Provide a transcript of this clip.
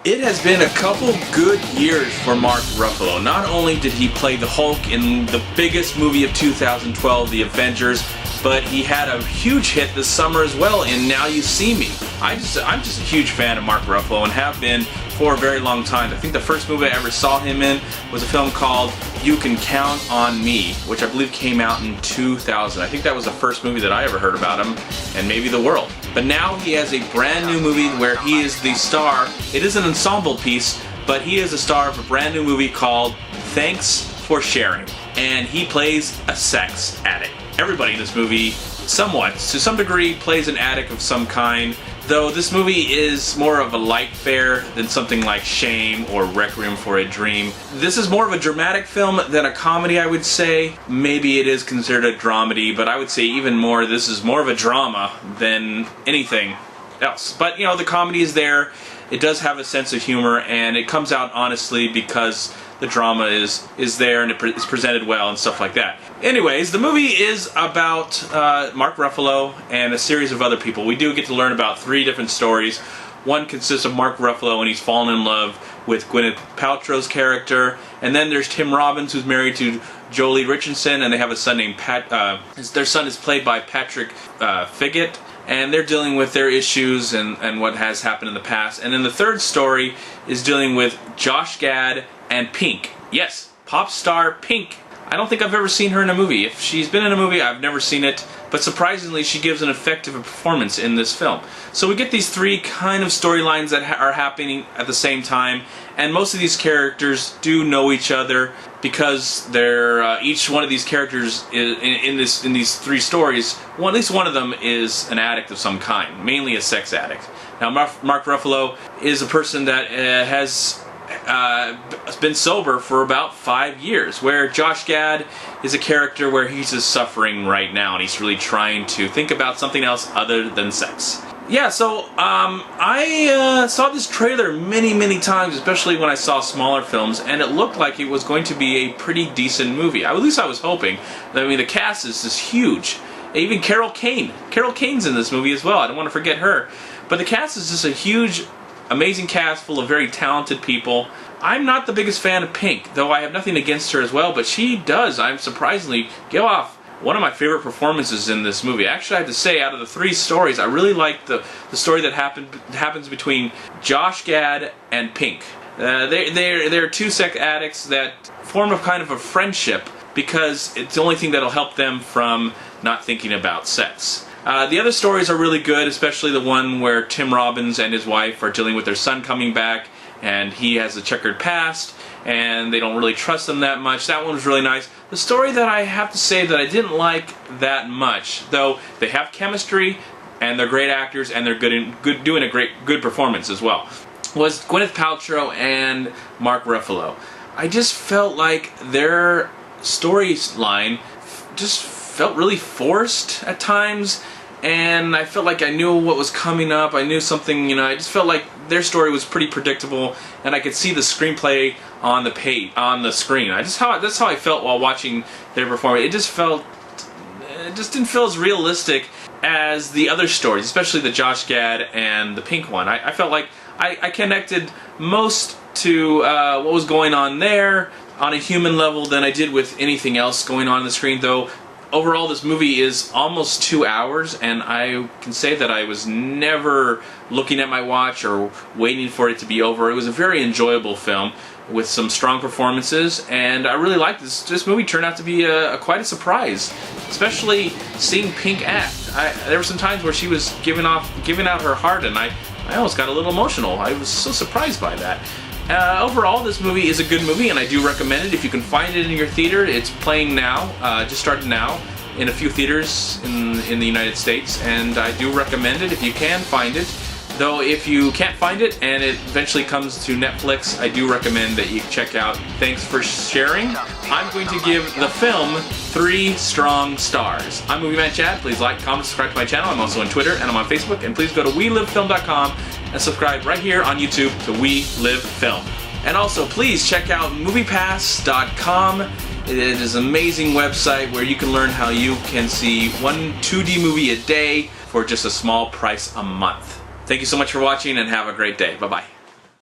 It has been a couple good years for Mark Ruffalo. Not only did he play the Hulk in the biggest movie of 2012, The Avengers, but he had a huge hit this summer as well in Now You See Me. I'm just a huge fan of Mark Ruffalo and have been for a very long time. I think the first movie I ever saw him in was a film called You Can Count on Me, which I believe came out in 2000. I think that was the first movie that I ever heard about him, and maybe the world. But now he has a brand new movie where he is the star. It is an ensemble piece, but he is a star of a brand new movie called Thanks for Sharing. And he plays a sex addict. Everybody in this movie, somewhat, to some degree, plays an addict of some kind. Though this movie is more of a light fare than something like Shame or Requiem for a Dream. This is more of a dramatic film than a comedy, I would say. Maybe it is considered a dramedy, but I would say even more, this is more of a drama than anything else. But, you know, the comedy is there. It does have a sense of humor, and it comes out honestly because the drama is there and it's presented well and stuff like that. Anyways, the movie is about Mark Ruffalo and a series of other people. We do get to learn about 3 different stories. One consists of Mark Ruffalo and he's fallen in love with Gwyneth Paltrow's character. And then there's Tim Robbins, who's married to Jolie Richardson, and they have a son named Pat. Their son is played by Patrick Figget. And they're dealing with their issues and what has happened in the past. And then the third story is dealing with Josh Gad and Pink. Yes, pop star Pink. I don't think I've ever seen her in a movie. If she's been in a movie, I've never seen it. But surprisingly, she gives an effective performance in this film. So we get these 3 kind of storylines that are happening at the same time. And most of these characters do know each other because they're each one of these characters in these 3 stories. At least one of them is an addict of some kind, mainly a sex addict. Now, Mark Ruffalo is a person that has been sober for about 5 years, where Josh Gad is a character where he's just suffering right now and he's really trying to think about something else other than sex. Yeah, so I saw this trailer many times, especially when I saw smaller films, and it looked like it was going to be a pretty decent movie. At least I was hoping. I mean, the cast is just huge. Even Carol Kane. Carol Kane's in this movie as well. I don't want to forget her. But the cast is just a huge, amazing cast full of very talented people. I'm not the biggest fan of Pink, though I have nothing against her as well, but she does, I'm surprisingly, give off one of my favorite performances in this movie. Actually, I have to say, out of the 3 stories, I really like the story that happens between Josh Gad and Pink. They're 2 sex addicts that form a kind of a friendship because it's the only thing that'll help them from not thinking about sex. The other stories are really good, especially the one where Tim Robbins and his wife are dealing with their son coming back, and he has a checkered past, and they don't really trust him that much. That one was really nice. The story that I have to say that I didn't like that much, though they have chemistry, and they're great actors, and they're doing a good performance as well, was Gwyneth Paltrow and Mark Ruffalo. I just felt like their storyline just felt really forced at times, and I felt like I knew what was coming up. I knew something, you know, I just felt like their story was pretty predictable, and I could see the screenplay on the screen. That's how I felt while watching their performance. It just didn't feel as realistic as the other stories, especially the Josh Gad and the Pink one. I felt like I connected most to what was going on there on a human level than I did with anything else going on the screen, though. Overall, this movie is almost 2 hours, and I can say that I was never looking at my watch or waiting for it to be over. It was a very enjoyable film with some strong performances, and I really liked this. This movie turned out to be quite a surprise, especially seeing Pink act. There were some times where she was giving out her heart, and I almost got a little emotional. I was so surprised by that. Overall, this movie is a good movie, and I do recommend it. If you can find it in your theater, it's playing now, just started now, in a few theaters in the United States, and I do recommend it if you can find it. Though if you can't find it and it eventually comes to Netflix, I do recommend that you check out Thanks for Sharing. I'm going to give the film 3 strong stars. I'm MovieManCHAD. Please like, comment, subscribe to my channel. I'm also on Twitter and I'm on Facebook. And please go to WeLiveFilm.com and subscribe right here on YouTube to We Live Film. And also, please check out MoviePass.com. It is an amazing website where you can learn how you can see one 2D movie a day for just a small price a month. Thank you so much for watching and have a great day. Bye-bye.